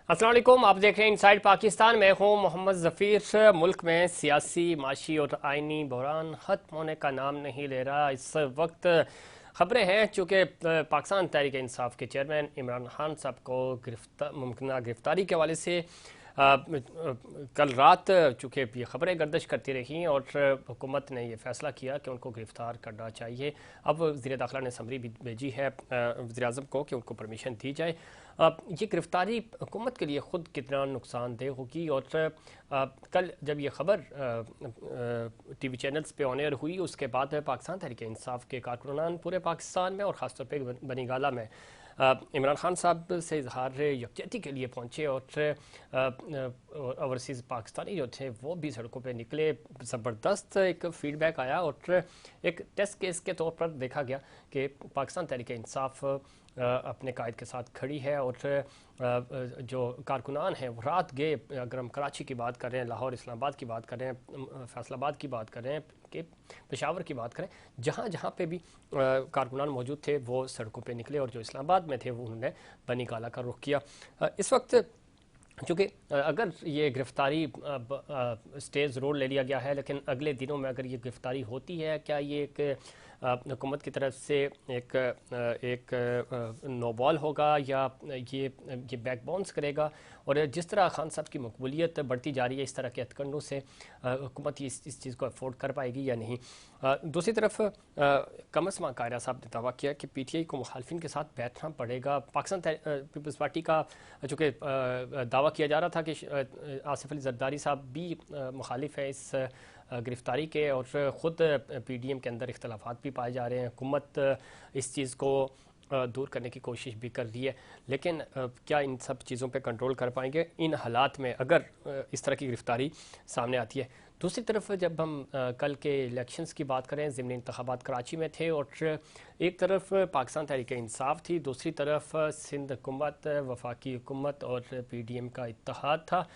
अस्सलाम वालेकुम, आप देख रहे हैं इनसाइड पाकिस्तान। मैं हूं मोहम्मद ज़फ़ीर। मुल्क में सियासी, माशी और आइनी बहरान ख़त्म होने का नाम नहीं ले रहा। इस वक्त खबरें हैं चूँकि पाकिस्तान तहरीक इंसाफ के चेयरमैन इमरान खान साहब को मुमकिन गिरफ्तारी के हवाले से कल रात चूँकि ये खबरें गर्दिश करती रहीं और हुकूमत ने यह फ़ैसला किया कि उनको गिरफ़्तार करना चाहिए। अब वज़ीर दाखिला ने समरी भी भेजी है वज़ीर-ए-आज़म को कि उनको परमिशन दी जाए। ये गिरफ़्तारी हुकूमत के लिए ख़ुद कितना नुकसानदेह होगी। और कल जब ये ख़बर टीवी चैनल्स पे ऑन एयर हुई, उसके बाद पाकिस्तान तहरीक इंसाफ के कारकुनान पूरे पाकिस्तान में और ख़ास तौर पर बनी गाला में इमरान खान साहब से इजहार यकजहती के लिए पहुँचे और ओवरसीज़ पाकिस्तानी जो थे वो भी सड़कों पे निकले। ज़बरदस्त एक फ़ीडबैक आया और एक टेस्ट केस के तौर पर देखा गया कि पाकिस्तान तहरीक इंसाफ अपने कायद के साथ खड़ी है। और जो कारकुनान हैं वो रात गए, अगर हम कराची की बात कर रहे हैं, लाहौर, इस्लामाबाद की बात कर रहे हैं, फैसलाबाद की बात कर रहे हैं, कि पेशावर की बात करें, जहाँ जहाँ पे भी कारकुनान मौजूद थे वो सड़कों पे निकले। और जो इस्लामाबाद में थे वो उन्होंने बनी गाला का रुख किया। इस वक्त चूँकि अगर ये गिरफ़्तारी स्टे ज़रूर ले लिया गया है, लेकिन अगले दिनों में अगर ये गिरफ़्तारी होती है, क्या ये एक हुकूमत की तरफ से एक नो बॉल होगा या ये बैक बाउंस करेगा? और जिस तरह खान साहब की मकबूलियत बढ़ती जा रही है, इस तरह के हथकंडों से हुकूमत इस चीज़ को अफोर्ड कर पाएगी या नहीं? दूसरी तरफ कमसमा कायरा साहब ने दावा किया कि PTI को मुखालफिन के साथ बैठना पड़ेगा। पाकिस्तान पीपल्स पार्टी का चूँकि दावा किया जा रहा था कि आसिफ अली जरदारी साहब भी मुखालिफ है इस गिरफ़्तारी के, और ख़ुद PDM के अंदर इख्तलाफात भी पाए जा रहे हैं। हुकूमत इस चीज़ को दूर करने की कोशिश भी कर रही है, लेकिन क्या इन सब चीज़ों पे कंट्रोल कर पाएंगे इन हालात में अगर इस तरह की गिरफ़्तारी सामने आती है? दूसरी तरफ जब हम कल के इलेक्शंस की बात करें, ज़िमनी इंतखाबात कराची में थे और एक तरफ पाकिस्तान तहरीक इंसाफ थी, दूसरी तरफ सिंध हुकूमत, वफाकी हुकूमत और PDM का इत्तेहाद था।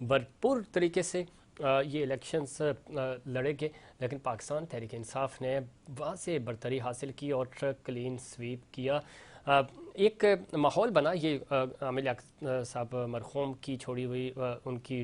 भरपूर तरीके से ये इलेक्शंस लड़े गए, लेकिन पाकिस्तान तहरीक इंसाफ ने वहाँ से बरतरी हासिल की और क्लीन स्वीप किया। एक माहौल बना। ये आमिर साहब मरहूम की छोड़ी हुई उनकी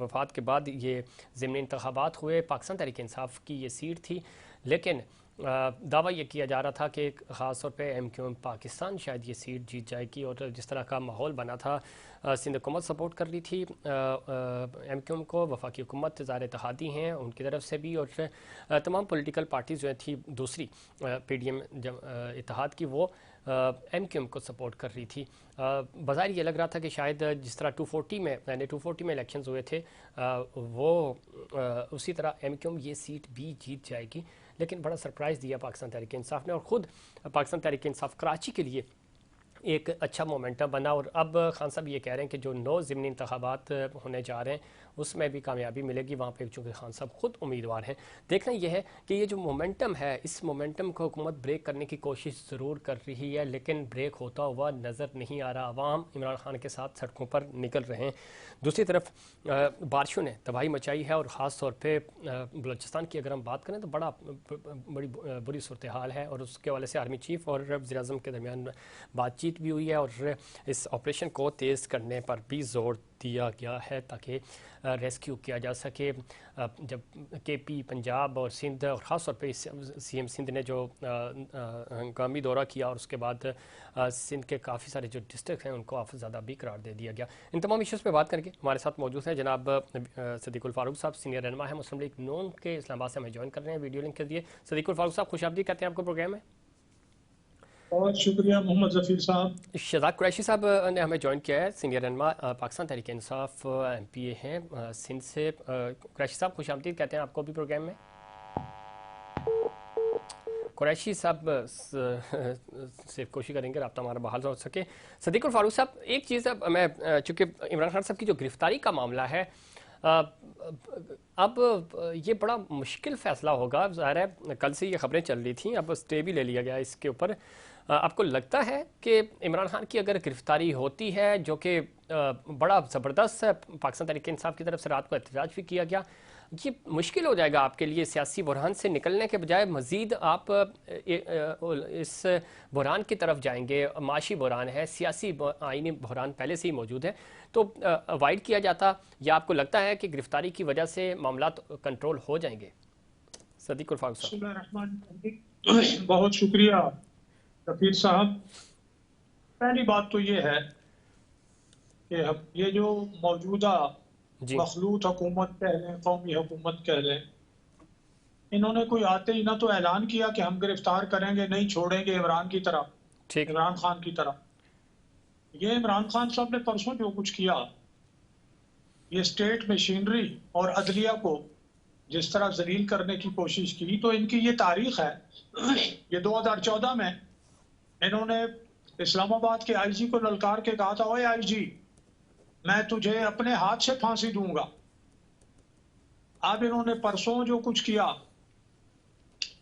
वफ़ात के बाद ये ज़िमनी इंतखाबात हुए। पाकिस्तान तहरीक इंसाफ की ये सीट थी, लेकिन दावा ये किया जा रहा था कि ख़ास तौर पे MQM पाकिस्तान शायद ये सीट जीत जाएगी। और जिस तरह का माहौल बना था, सिंध हुकूमत सपोर्ट कर रही थी MQM को, वफाकी हुकूमत ज़ाहिर इत्तेहादी हैं उनकी तरफ से भी, और तमाम पॉलिटिकल पार्टीज़ जो थी दूसरी PDM इत्तेहाद की, वो MQM को सपोर्ट कर रही थी। बज़ाहिर ये लग रहा था कि शायद जिस तरह 240 में इलेक्शंस हुए थे वो उसी तरह MQM ये सीट भी जीत जाएगी। लेकिन बड़ा सरप्राइज़ दिया पाकिस्तान तहरीक इंसाफ ने, और ख़ुद पाकिस्तान तहरीक इंसाफ कराची के लिए एक अच्छा मोमेंटम बना। और अब खान साहब ये कह रहे हैं कि जो 9 ज़िमनी इंतखाबात होने जा रहे हैं उसमें भी कामयाबी मिलेगी। वहाँ पे चूँकि खान साहब खुद उम्मीदवार हैं। देखना यह है कि ये जो मोमेंटम है, इस मोमेंटम को हुकूमत ब्रेक करने की कोशिश ज़रूर कर रही है, लेकिन ब्रेक होता हुआ नज़र नहीं आ रहा। अवाम इमरान खान के साथ सड़कों पर निकल रहे हैं। दूसरी तरफ बारिशों ने तबाही मचाई है, और ख़ास तौर पर बलूचिस्तान की अगर हम बात करें तो बड़ी बुरी सूरत हाल है। और उसके हवाले से आर्मी चीफ और वज़ीर-ए-आज़म के दरमियान बातचीत भी हुई है, और इस ऑपरेशन को तेज़ करने पर भी ज़ोर दिया गया है ताकि रेस्क्यू किया जा सके। जब KP, पंजाब और सिंध, और ख़ास तौर पे CM सिंध ने जो हंगामी दौरा किया, और उसके बाद सिंध के काफ़ी सारे जो डिस्ट्रिक्ट हैं उनको आफतज़दा भी करार दे दिया गया। इन तमाम इशूज़ पे बात करके हमारे साथ मौजूद हैं जनाब सदीकुल फारूक साहब, सीनियर रहनुमा है मुस्लिम लीग नून के, इस्लामाबाद से हमें ज्वाइन कर रहे हैं वीडियो लिंक के जरिए। सदीकुल फारूक साहब, खुशामदीद कहते हैं आपको प्रोग्राम में। बहुत शुक्रिया मोहम्मद ज़फ़ीर साहब। शहजाद कुरैशी साहब ने हमें ज्वाइन किया है, सीनियर रहनुमा पाकिस्तान तहरीक इंसाफ MPA हैं सिंध से। कुरैशी साहब, खुशामदीद कहते हैं आपको भी प्रोग्राम में। कुरैशी साहब से कोशिश करेंगे रब्ता हमारा बहाल हो सके। सदीकुल फारूक साहब, एक चीज़ मैं चूँकि इमरान खान साहब की जो गिरफ़्तारी का मामला है, अब ये बड़ा मुश्किल फ़ैसला होगा। ज़ाहिर है कल से ये खबरें चल रही थी, अब स्टे भी ले लिया गया इसके ऊपर। आपको लगता है कि इमरान खान की अगर गिरफ़्तारी होती है, जो कि बड़ा ज़बरदस्त है, पाकिस्तान तहरीक इंसाफ की तरफ से रात को एहतजाज भी किया गया, ये मुश्किल हो जाएगा आपके लिए सियासी बुरहान से निकलने के बजाय मज़ीद आप इस बुरहान की तरफ जाएंगे। माशी बुरहान है, सियासी आईनी बुरहान पहले से ही मौजूद है, तो अवॉइड किया जाता, या आपको लगता है कि गिरफ्तारी की वजह से मामला कंट्रोल हो जाएंगे? सदीकुल फारूक साहब। बिस्मिल्लाहिर्रहमानिर्रहीम। बहुत शुक्रिया रफीक साहब। पहली बात तो ये है कि ये जो मौजूदा जी मखलूत हुकूमत कह लें, कौमी हुकूमत कह लें, इन्होंने कोई आते ही ना तो ऐलान किया कि हम गिरफ्तार करेंगे, नहीं छोड़ेंगे इमरान की तरह, ठीक। इमरान खान की तरह। ये इमरान खान साहब ने परसों जो कुछ किया, ये स्टेट मशीनरी और अदलिया को जिस तरह जलील करने की कोशिश की, तो इनकी ये तारीख है। ये 2014 में इन्होंने इस्लामाबाद के आईजी को ललकार के कहा था, ओए आईजी, मैं तुझे अपने हाथ से फांसी दूंगा। अब इन्होंने परसों जो कुछ किया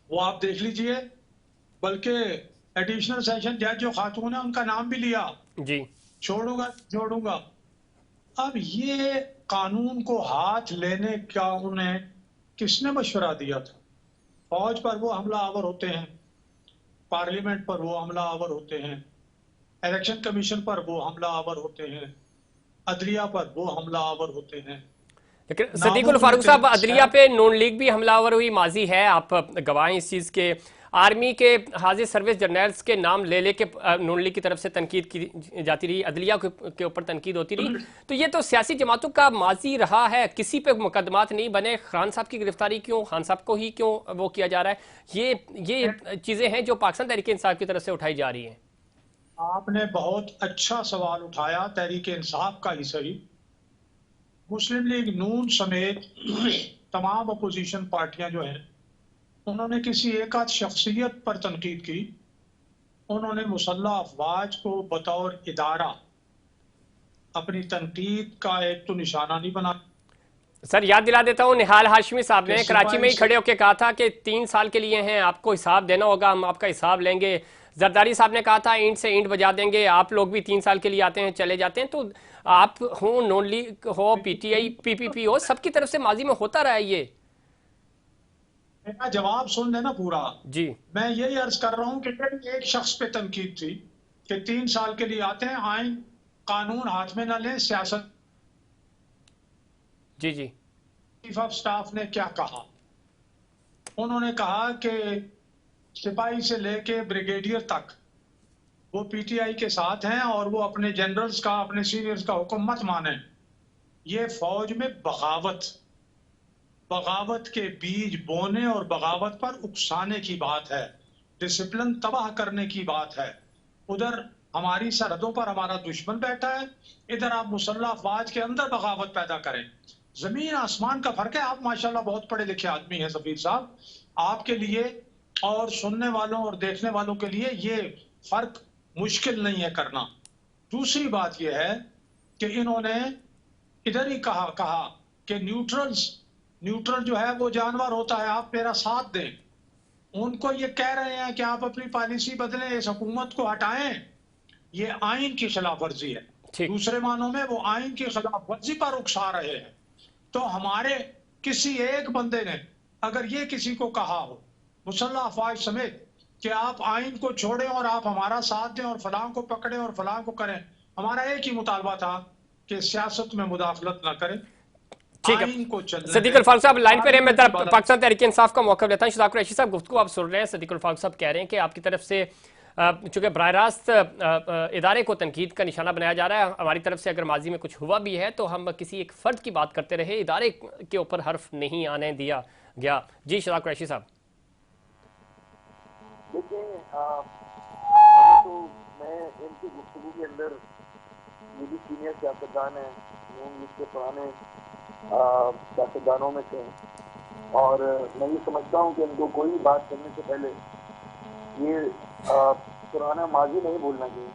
वो आप देख लीजिए। बल्कि एडिशनल सेशन जज जो खातून है उनका नाम भी लिया, जी छोड़ूंगा छोड़ूंगा। अब ये कानून को हाथ लेने का उन्हें किसने मशवरा दिया था? फौज पर वो हमला आवर होते हैं, पार्लियामेंट पर वो हमला आवर होते हैं, इलेक्शन कमीशन पर वो हमला आवर होते हैं, अदलिया पर वो हमला आवर होते हैं। लेकिन नामों सदीकुल में फारूक साहब, तेज अदलिया है। पे नून लीग भी हमलावर हुई, माजी है, आप गवाह हैं इस चीज़ के। आर्मी के हाजिर सर्विस जर्नल्स के नाम ले लेके नून लीग की तरफ से तनकीद की जाती रही, अदलिया के ऊपर तनकीद होती रही। तो ये तो सियासी जमातों का माजी रहा है, किसी पे मुकदमात नहीं बने। खान साहब की गिरफ्तारी क्यों, खान साहब को ही क्यों वो किया जा रहा है? ये चीज़ें हैं जो पाकिस्तान तहरीक इंसाफ की तरफ से उठाई जा रही हैं। आपने बहुत अच्छा सवाल उठाया, तहरीक इंसाफ का ही सही, मुस्लिम लीग नून समेत तमाम अपोजिशन पार्टियां जो हैं, उन्होंने किसी एक आध शख्सियत पर तनकीद की। उन्होंने मुसल्लह अफवाज को बतौर इदारा अपनी तनकीद का एक तो निशाना नहीं बना सर याद दिला देता हूँ, निहाल हाशमी साहब कि ने कराची में सिपाही ही से। खड़े होकर कहा था कि 3 साल के लिए हैं, आपको हिसाब देना होगा, हम आपका हिसाब लेंगे। जरदारी साहब ने कहा था ईंट से ईंट बजा देंगे, आप लोग भी 3 साल के लिए आते हैं चले जाते हैं। तो आप हो, नॉन लीग हो, पीटीआई पीपीपी हो, सबकी तरफ से माजी में होता रहा है ये। मेरा जवाब सुन लेना पूरा। जी मैं यही अर्ज कर रहा हूं कि एक शख्स पे तनकीद थी कि 3 साल के लिए आते हैं, आइन कानून हाथ में न लें, सियासत। जी जी चीफ ऑफ स्टाफ ने क्या कहा? उन्होंने कहा कि सिपाही से लेके ब्रिगेडियर तक वो पीटीआई के साथ हैं और वो अपने जनरल्स का, अपने सीनियर्स का हुक्म मत माने। ये फौज में बगावत बगावत के बीज बोने और बगावत पर उकसाने की बात है, डिसिप्लिन तबाह करने की बात है। उधर हमारी सरहदों पर हमारा दुश्मन बैठा है, इधर आप मुसल्लह अफवाज के अंदर बगावत पैदा करें। जमीन आसमान का फर्क है। आप माशाल्लाह बहुत पढ़े लिखे आदमी हैं सफीर साहब, आपके लिए और सुनने वालों और देखने वालों के लिए ये फर्क मुश्किल नहीं है करना। दूसरी बात यह है कि इन्होंने इधर ही कहा कहा कि न्यूट्रल जो है वो जानवर होता है, आप मेरा साथ दें। उनको ये कह रहे हैं कि आप अपनी पॉलिसी बदलें, इस हुकूमत को हटाएं। ये आइन की खिलाफ वर्जी है। ठीक। दूसरे मानों में वो आइन की खिलाफ वर्जी पर उकसा रहे हैं। तो हमारे किसी एक बंदे ने अगर ये किसी को कहा हो, मुसल्लह अफवाज समेत, कि आप आइन को छोड़ें और आप हमारा साथ दें और फलां को पकड़ें और फलां को करें, हमारा एक ही मुतालबा था कि सियासत में मुदाखलत ना करें, ठीक है। आइन को चलने सदीकुल दें, फारूक साहब लाइन पे रहे, मैं पार्लियामेंट की बात। पाकिस्तान तहरीक इंसाफ का मौका लेता हूँ। शुजाक कुरैशी साहब गुफ्तगू आप सुन रहे हैं, सदीकुल फारूक साहब कह रहे हैं कि आपकी तरफ से चूंकि बराह रास्त इदारे को तनकीद का निशाना बनाया जा रहा है, हमारी तरफ से अगर माजी में कुछ हुआ भी है तो हम किसी एक फर्द की बात करते रहे, इदारे के ऊपर हर्फ नहीं आने दिया गया। जी शुजाक कुरैशी साहब। देखिए, तो मैं इनकी गुफ्तगू के अंदर ये भी सीनियर सियासतदान हैं, नून लीग के पुराने सियासतदानों में से हैं, और मैं ये समझता हूँ कि इनको कोई भी बात करने से पहले ये पुराना माजी नहीं भूलना चाहिए।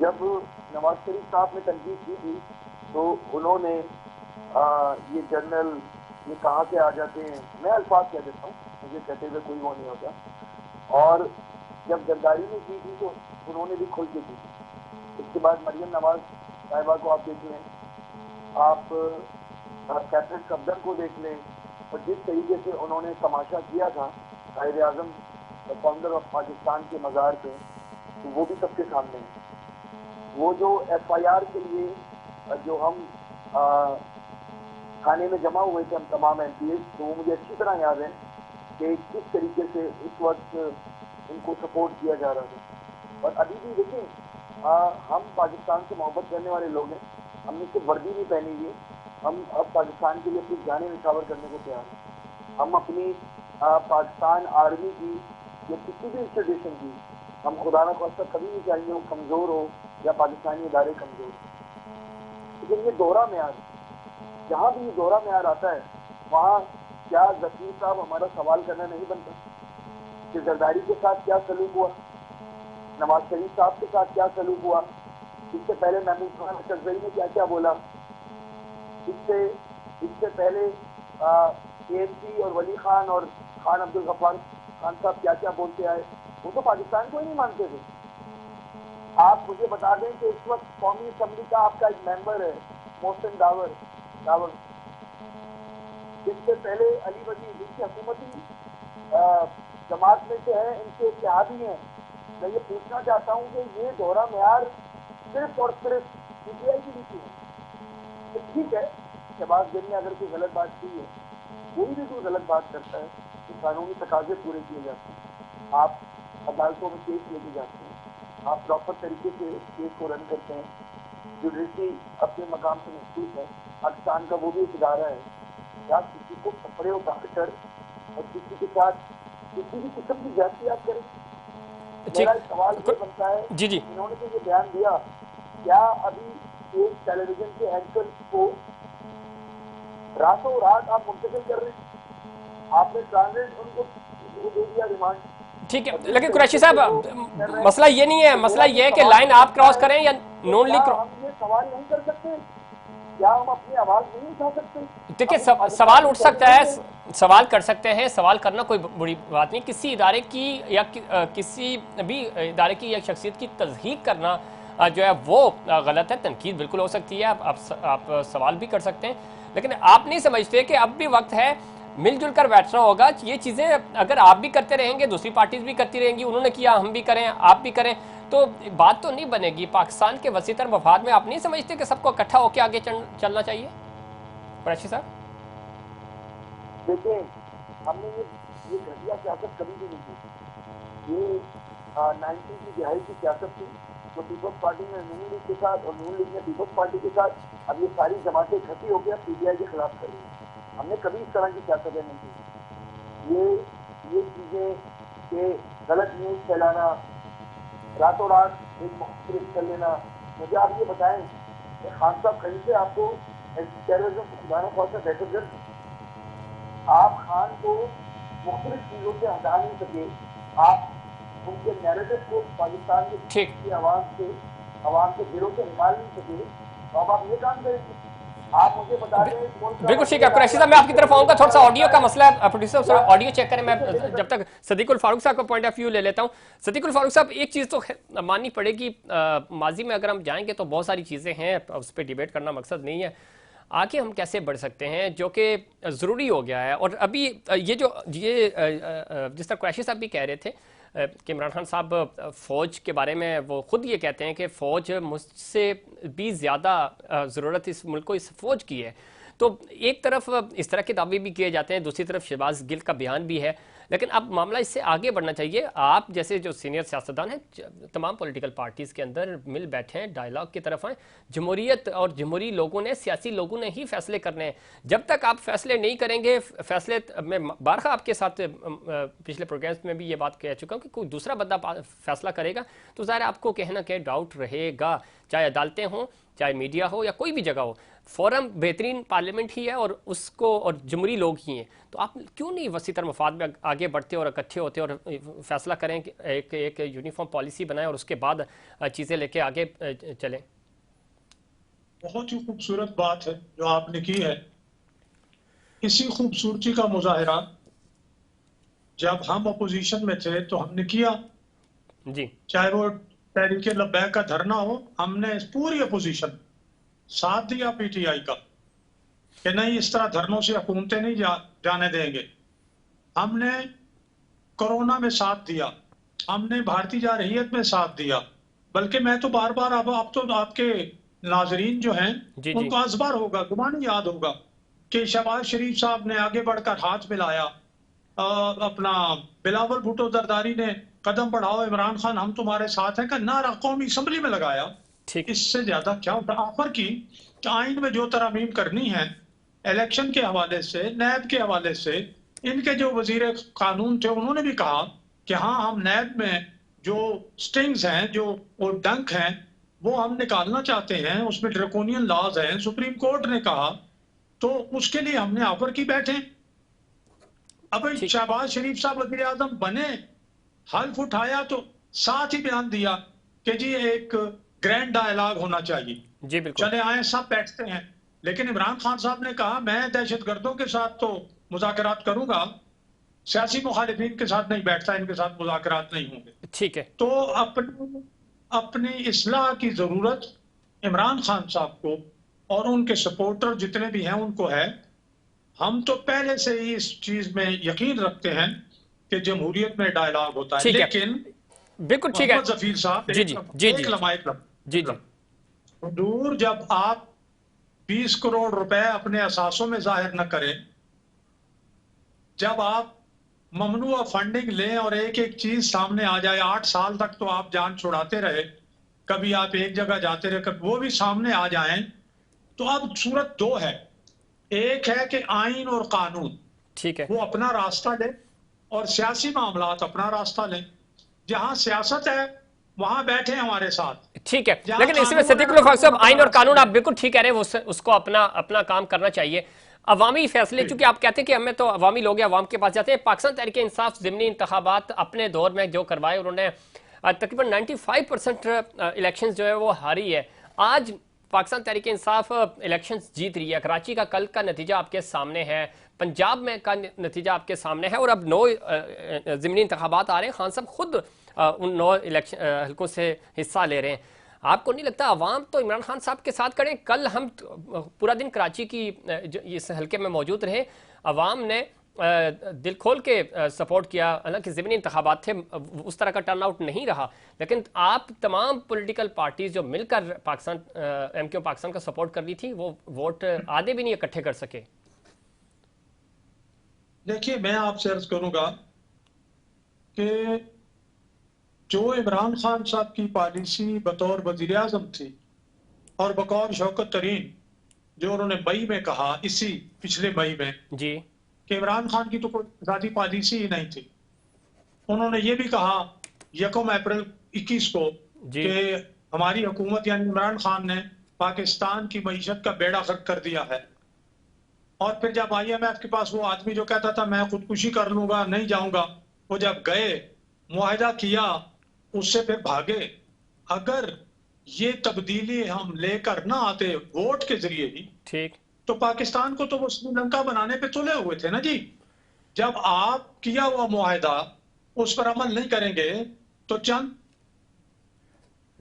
जब नवाज शरीफ साहब ने तनकीद की थी तो उन्होंने ये जनरल ये कहाँ से आ जाते हैं, मैं अल्फाज कह देता हूँ, मुझे कहते हुए कोई वो नहीं होता। और जब जरदारी ने की थी तो उन्होंने भी खुल के की थी। उसके बाद मरियम नवाज साहिबा को आप देख लें, आप कैप्टन कब्दन को देख लें, और जिस तरीके से उन्होंने तमाशा किया था कायदे आजम फाउंडर ऑफ पाकिस्तान के मज़ार पे, तो वो भी सबके सामने है। वो जो FIR के लिए जो हम थाने में जमा हुए थे हम तमाम MPs, तो वो मुझे अच्छी तरह याद है कि किस तरीके से उस वक्त इनको सपोर्ट किया जा रहा था। और अभी भी देखिए, हम पाकिस्तान से मोहब्बत करने वाले लोग हैं, हमने सिर्फ वर्दी नहीं पहनी हुई, हम अब पाकिस्तान के लिए कुछ जाने निछावर करने को तैयार हैं। हम अपनी पाकिस्तान आर्मी की या किसी भी इंस्टीट्यूशन की, हम खुदा न खास्ता कभी नहीं चाहिए वो कमज़ोर हो या पाकिस्तानी इदारे कमज़ोर हो। लेकिन ये दोहरा म्यार, जहाँ भी ये दोहरा म्यार आता है, वहाँ क्या ज़कीर साहब हमारा सवाल करना नहीं बनता कि जरदारी के साथ क्या सलूक हुआ, नवाज शरीफ साहब के साथ क्या सलूक हुआ, इससे पहले महमूद खान अशरफी ने क्या क्या बोला, इससे पहले KMC और वली खान और खान अब्दुल गफ्फार खान साहब क्या क्या बोलते आए। वो तो पाकिस्तान को ही नहीं मानते थे। आप मुझे बता दें कि इस वक्त कौमी असम्बली का आपका एक मेंबर है मोहसिन दावर, इससे पहले अली वजी, जिनकी हुकूमती जमात में से है, इनके इत्तेहादी हैं। मैं ये पूछना चाहता हूँ कि ये दोहरा म्यार सिर्फ और सिर्फ PTI की नीति है। तो ठीक है, शहबाज गिल ने अगर कोई गलत बात की है, कोई भी कोई गलत बात करता है, तो कानूनी तकाजे पूरे किए जाते हैं, आप अदालतों में केस लेके जाते हैं, आप प्रॉपर तरीके से केस को रन करते हैं, जुडिशरी अपने मकाम से मजबूत है। पाकिस्तान का वो भी एक इदारा है, क्या किसी को कपड़े उतार कर और किसी के साथ किसी भी किस्म की जाति आप करें? मेरा सवाल ये बनता है, जी जी, इन्होंने तो ये बयान दिया, क्या अभी एक टेलीविजन के एंकर को रातों रात आप मुंतकिल कर रहे हैं? आपने ट्रांजिट उनको दे दिया रिमांड। ठीक है, लेकिन कुरैशी साहब, मसला ये नहीं है, मसला ये है कि लाइन आप क्रॉस करें या नॉनली क्रॉस। हम ये सवाल नहीं कर सकते? क्या हम अपनी आवाज नहीं उठा सकते? देखिए, सवाल उठ सकता है, सवाल कर सकते हैं, सवाल करना कोई बुरी बात नहीं। किसी इदारे की या किसी भी इदारे की या शख्सियत की तज़हीक करना जो है वो गलत है, तनकीद बिल्कुल हो सकती है, आप सवाल भी कर सकते हैं, लेकिन आप नहीं समझते कि अब भी वक्त है मिलजुल कर बैठना होगा। ये चीज़ें अगर आप भी करते रहेंगे, दूसरी पार्टीज भी करती रहेंगी, उन्होंने किया हम भी करें, आप भी करें, तो बात तो नहीं बनेगी। पाकिस्तान के वसीतर मफाद में आप नहीं समझते कि सबको इकट्ठा होकर आगे चलना चाहिए? कुरैशी साहब, देखिए, हमने ये घटिया सियासत कभी भी नहीं की। ये 90 की दिहाई की सियासत थी, तो पीपल्स पार्टी ने नून लीग के साथ और नून लीग ने पीपल्स पार्टी के साथ, अब ये सारी जमातें इकट्ठी होकर PTI के खिलाफ कर रही है। हमने कभी इस तरह की सियासतें नहीं की। ये चीजें कि गलत न्यूज फैलाना, रातों रात एक मुख्तलिफ कर लेना, मुझे आप ये बताएं कि खान साहब कहीं से आपको टेररिज्म खुदा न खास्ता दहशतगर्द, आप खान को मुख्तलिफ चीजों से हटा नहीं सके, आप उनके नैरेटिव को पाकिस्तान की आवाम के दिलों से निकाल नहीं सके, तो अब आप ये काम करेंगे? आप मुझे बता दें। बिल्कुल ठीक है कुरैशी साहब, मैं आपकी तरफ आऊंगा। थोड़ा सा ऑडियो का मसला है, प्रोड्यूसर थोड़ा ऑडियो चेक करें। मैं जब तक सदीकुल फारूक साहब का पॉइंट ऑफ व्यू ले लेता हूं। सदीकुल फारूक साहब, एक चीज़ तो माननी पड़ेगी, माजी में अगर हम जाएंगे तो बहुत सारी चीज़ें हैं, उस पर डिबेट करना मकसद नहीं है। आगे हम कैसे बढ़ सकते हैं, जो कि ज़रूरी हो गया है। और अभी ये जिस तरह कुरैशी साहब भी कह रहे थे कि इमरान खान साहब फ़ौज के बारे में वो ख़ुद ये कहते हैं कि फ़ौज मुझसे भी ज़्यादा ज़रूरत इस मुल्क को इस फ़ौज की है। तो एक तरफ इस तरह के दावे भी किए जाते हैं, दूसरी तरफ शहबाज गिल का बयान भी है, लेकिन अब मामला इससे आगे बढ़ना चाहिए। आप जैसे जो सीनियर सियासतदान हैं, तमाम पॉलिटिकल पार्टीज़ के अंदर मिल बैठे हैं, डायलॉग की तरफ आएँ। जमहूरियत और जमहूरी लोगों ने, सियासी लोगों ने ही फैसले करने हैं। जब तक आप फैसले नहीं करेंगे, फैसले मैं बारहा आपके साथ पिछले प्रोग्राम्स में भी ये बात कह चुका हूँ कि कोई दूसरा बंदा फैसला करेगा तो ज़ाहिर आपको कहीं ना कहीं डाउट रहेगा, चाहे अदालतें हों, चाहे मीडिया हो या कोई भी जगह हो। फोरम बेहतरीन पार्लियामेंट ही है और उसको और जमहूरी लोग ही हैं। तो आप क्यों नहीं वसीतर मफाद में आगे बढ़ते और इकट्ठे होते और फैसला करें कि एक यूनिफॉर्म पॉलिसी बनाएं और उसके बाद चीज़ें लेके आगे चलें? बहुत ही खूबसूरत बात है जो आपने की है। इसी खूबसूरती का मुजाहिरा जब हम अपोजिशन में थे तो हमने किया जी, चाहे वो तहरीके लब्बैक का धरना हो, हमने पूरी अपोजिशन साथ दिया PTI का। कि नहीं, इस तरह धरनों से हुकूमतें नहीं जाने देंगे। हमने कोरोना में साथ दिया, हमने भारतीय जारहियत में साथ दिया, बल्कि मैं तो बार बार, अब तो आपके नाजरीन जो हैं जी जी उनको अजबर होगा, गुमान याद होगा कि शहबाज शरीफ साहब ने आगे बढ़कर हाथ मिलाया, अपना बिलावल भुट्टो जरदारी ने कदम बढ़ाओ इमरान खान हम तुम्हारे साथ हैं का नारा कौमी असम्बली में लगाया। ठीक। इससे ज्यादा क्या होता? ऑफर की कि आइन में जो तरमीम करनी है, इलेक्शन के हवाले से, नैब के हवाले से, इनके जो वजीर कानून थे उन्होंने भी कहा कि हाँ, हम नैब में जो स्टिंग्स हैं, जो वो डंक हैं, वो हम निकालना चाहते हैं, उसमें ड्रैकोनियन लॉज हैं, सुप्रीम कोर्ट ने कहा, तो उसके लिए हमने ऑफर की बैठे। अब ठीक। शहबाज शरीफ साहब वजीर आजम बने, हल्फ उठाया तो साथ ही बयान दिया कि जी एक ग्रैंड डायलॉग होना चाहिए, जी बिल्कुल। चले आए सब बैठते हैं। लेकिन इमरान खान साहब ने कहा मैं दहशतगर्दों के साथ तो मुज़ाकरात करूंगा, सियासी मुखालिफिन के साथ नहीं बैठता, इनके साथ मुज़ाकरात नहीं होंगे। ठीक है। तो अपनी इस्लाह की जरूरत इमरान खान साहब को और उनके सपोर्टर जितने भी हैं उनको है। हम तो पहले से ही इस चीज में यकीन रखते हैं कि जमहूरियत में डायलॉग होता है, ठीक है, लेकिन बिल्कुल ठीक है। मोहम्मद जफीर साहब, जी जी जी जी जी जी। हुजूर, जब आप 20 करोड़ रुपए अपने असासों में जाहिर न करें, जब आप ममनुआ फंडिंग लें और एक एक चीज सामने आ जाए, 8 साल तक तो आप जान छुड़ाते रहे, कभी आप एक जगह जाते रहे, कभी वो भी सामने आ जाएं, तो अब सूरत दो है। एक है कि आइन और कानून ठीक है। वो अपना रास्ता ले और सियासी मामलात अपना रास्ता लें। जहां सियासत है वहां बैठे हमारे साथ। ठीक है, जहां लेकिन इसमें कानून सिद्दीक है फारूक साहब, अपना आइन और कानून रास्ता आप बिल्कुल ठीक कह रहे हैं, उसको अपना अपना काम करना चाहिए। अवामी फैसले, चूंकि आप कहते हैं कि हमें तो अवामी लोग अवाम के पास जाते हैं। पाकिस्तान तहरीक इंसाफ ज़िमनी इंतखाबात अपने दौर में जो करवाए, उन्होंने तकरीबन 95% इलेक्शन जो है वो हारी है। आज पाकिस्तान तहरीक इंसाफ इलेक्शन जीत रही है। कराची का कल का नतीजा आपके सामने है, पंजाब में का नतीजा आपके सामने है, और अब 9 ज़िमनी इंतखाबात आ रहे हैं। खान साहब खुद उन 9 इलेक्शन हल्कों से हिस्सा ले रहे हैं। आपको नहीं लगता अवाम तो इमरान खान साहब के साथ खड़े? कल हम पूरा दिन कराची की इस हल्के में मौजूद रहे, अवाम ने दिल खोल के सपोर्ट किया। हालांकि ज़िमनी इंतखाबात थे, उस तरह का टर्न आउट नहीं रहा, लेकिन आप तमाम पॉलिटिकल पार्टीज जो मिलकर पाकिस्तान MQ पाकिस्तान का सपोर्ट कर रही थी, वो वोट आधे भी नहीं इकट्ठे कर सके। देखिए, मैं आपसे अर्ज करूंगा कि जो इमरान खान साहब की पॉलिसी बतौर वजीर आजम थी और बकौर शौकत तरीन, जो उन्होंने मई में कहा, इसी पिछले मई में, जी कि इमरान खान की तो कोई ज़ाती पॉलिसी ही नहीं थी। उन्होंने ये भी कहा 1 अप्रैल 21 को जी कि हमारी हुकूमत यानी इमरान खान ने पाकिस्तान की मईशत का बेड़ा गर्क कर दिया है। और फिर जब IMF के पास वो आदमी जो कहता था मैं खुदकुशी कर लूंगा, नहीं जाऊंगा, वो जब गए, मुआहिदा किया, उससे फिर भागे। अगर ये तब्दीली हम लेकर ना आते वोट के जरिए ही, ठीक। तो पाकिस्तान को तो वो श्रीलंका बनाने पे तुले हुए थे ना जी। जब आप किया हुआ मुआहिदा उस पर अमल नहीं करेंगे तो चंद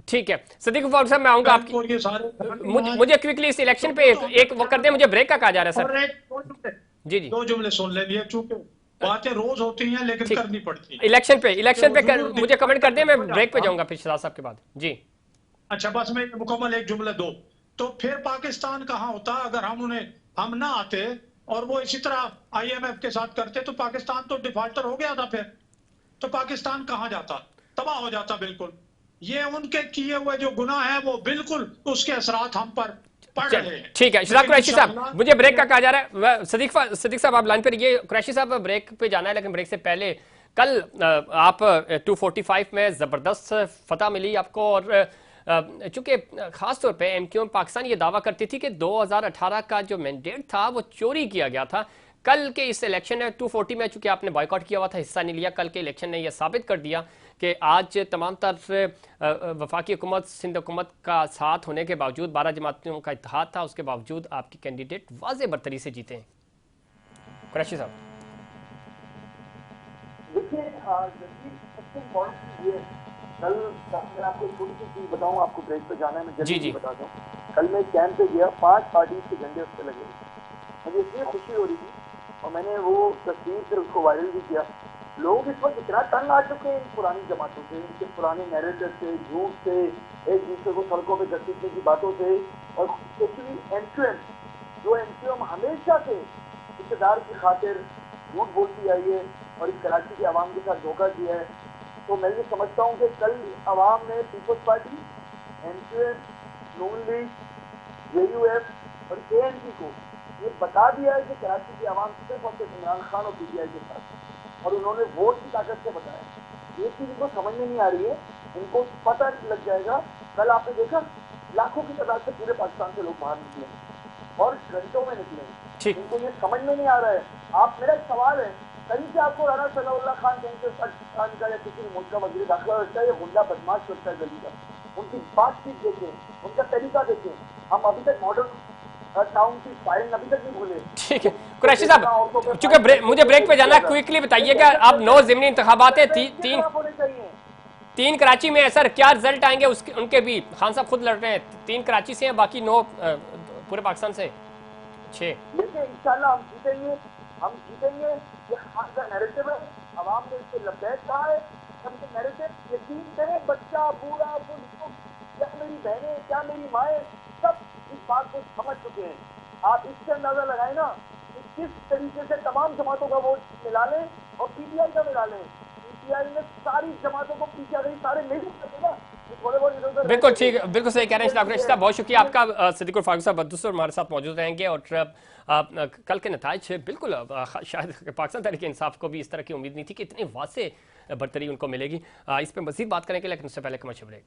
ठीक है। सिद्दीक फारूक साहब, मैं आऊंगा आपकी, ये सारे मुझे क्विकली इस इलेक्शन पे एक वो कर दें, मुझे ब्रेक का कहा जा रहा है और सर। जी जी, 2 जुमले सुन ले, ये चूंकि बातें रोज होती हैं लेकिन ठीक। करनी पड़ती हैं। इलेक्शन पे हुजूर मुझे कमेंट कर दें, मैं की- ब्रेक पे जाऊंगा फिर शहजाद साहब के बाद। जी अच्छा, बस मैं मुकम्मल एक जुमला दो, तो फिर पाकिस्तान कहाँ होता अगर हम ना आते और वो इसी तरह IMF के साथ करते, तो पाकिस्तान तो डिफॉल्टर हो गया था। फिर तो पाकिस्तान कहाँ जाता, तबाह हो जाता बिल्कुल। ये उनके किए हुए जो गुनाह है वो बिल्कुल उसके असरात हम पर पड़ रहे हैं। ठीक है। शहजाद कुरैशी साहब, इंशाअल्लाह मुझे ब्रेक का कहा जा रहा है। सदीक साहब आप लाइन पर, ये कुरैशी साहब ब्रेक पे जाना है, लेकिन ब्रेक से पहले कल आप 245 में जबरदस्त फतह मिली आपको, और चूंकि खास तौर पे MQ पाकिस्तान ये दावा करती थी कि 2018 का जो मैंडेट था वो चोरी किया गया था। कल के इस इलेक्शन में 240 में चूंकि आपने बॉयकॉट किया हुआ था, हिस्सा नहीं लिया, कल के इलेक्शन ने यह साबित कर दिया कि आज तमाम तरफ वफाकी हुकूमत, सिंध हुकूमत का साथ होने के बावजूद, 12 जमातियों का इत्तेहाद था, उसके बावजूद आपकी कैंडिडेट वाज़े बरतरी से जीते हैं। कुरैशी साहब, देखिए, सबसे इम्पोर्टेंट चीज ये, कल मैं आपको एक छोटी सी चीज बताऊं, आपको ब्रेक पे जाना है, मैं जी, जल्दी जी। बता दूं। कल मैं कैंप पे गया, 5 पार्टीज के झंडे उस पे लगे, मुझे इतनी खुशी हो रही थी और मैंने वो तस्वीर फिर उसको वायरल भी किया। लोग इस वक्त इतना तंग आ चुके हैं इन पुरानी जमातों से, इनके पुराने नैरेटिव से, झूठ से, एक दूसरे को सड़कों पे घसीटने की बातों से, और स्पेशली एमक्यूएम, जो एमक्यूएम हमेशा से इक़्तिदार की खातिर झूठ बोलती आई है और इस कराची की आवाम के साथ धोखा किया है। तो मैं ये समझता हूँ कि कल आवाम ने पीपल्स पार्टी, एमक्यूएम, नून लीग, जेयूएफ और एएनपी को ये बता दिया है कि कराची की आवाम सिर्फ और सिर्फ इमरान खान और पीटीआई के साथ, और उन्होंने वोट की ताकत से बताया। ये चीज इनको समझ में नहीं आ रही है, इनको पता लग जाएगा। कल आपने देखा लाखों की तादाद से पूरे पाकिस्तान से लोग बाहर निकले और घंटों में निकले। इनको ये समझ में नहीं आ रहा है। आप, मेरा एक सवाल है, कहीं से आपको राना सनाउल्लाह खान कहीं से पाकिस्तान का या किसी मुल्क का वजीर दाखिला लगता है या गुंडा बदमाश लगता है गली का? उनकी बातचीत देखें, उनका तरीका देखें। हम अभी तक मॉडर्न टाउन की फाइल अभी तक नहीं भूले। ठीक है कुरैशी साहब, चूंकि मुझे ब्रेक पे जाना है, क्विकली बताइएगा। अब 9 ज़िमनी इंतखाबात है, तीन कराची में है सर, क्या रिजल्ट आएंगे उसके, उनके भी? खान साहब खुद लड़ रहे हैं, 3 कराची से हैं, बाकी 9 पूरे पाकिस्तान से 6। देखिए इंशाल्लाह हम जीतेंगे। ये खान का नैरेटिव है, आवाम ने इससे लबैक कहा है। सबके नैरेटिव यकीन करें, बच्चा, बूढ़ा, बुजुर्ग, क्या मेरी बहनें, क्या मेरी माएँ, सब इस बात को समझ चुके हैं। आप इससे अंदाजा लगाए ना कि किस तरीके से तमाम जमातों का वोट मिला लें और पीटीआई का मिला लें। पीटीआई ने सारी जमातों को पीछे सारे मिल सकते ना, बिल्कुल ठीक, बिल्कुल सही कह रहे हैं कुरैशी साहब, बहुत शुक्रिया आपका। सिद्दीकुर फारूक साहब बदुस्तर हमारे साथ मौजूद रहेंगे और कल के नताइज बिल्कुल शायद पाकिस्तान तहरीक इंसाफ को भी इस तरह की उम्मीद नहीं थी कि इतनी वाज़ेह बरतरी उनको मिलेगी। इस पर मज़ीद बात करेंगे, लेकिन उससे पहले कमर्शियल ब्रेक।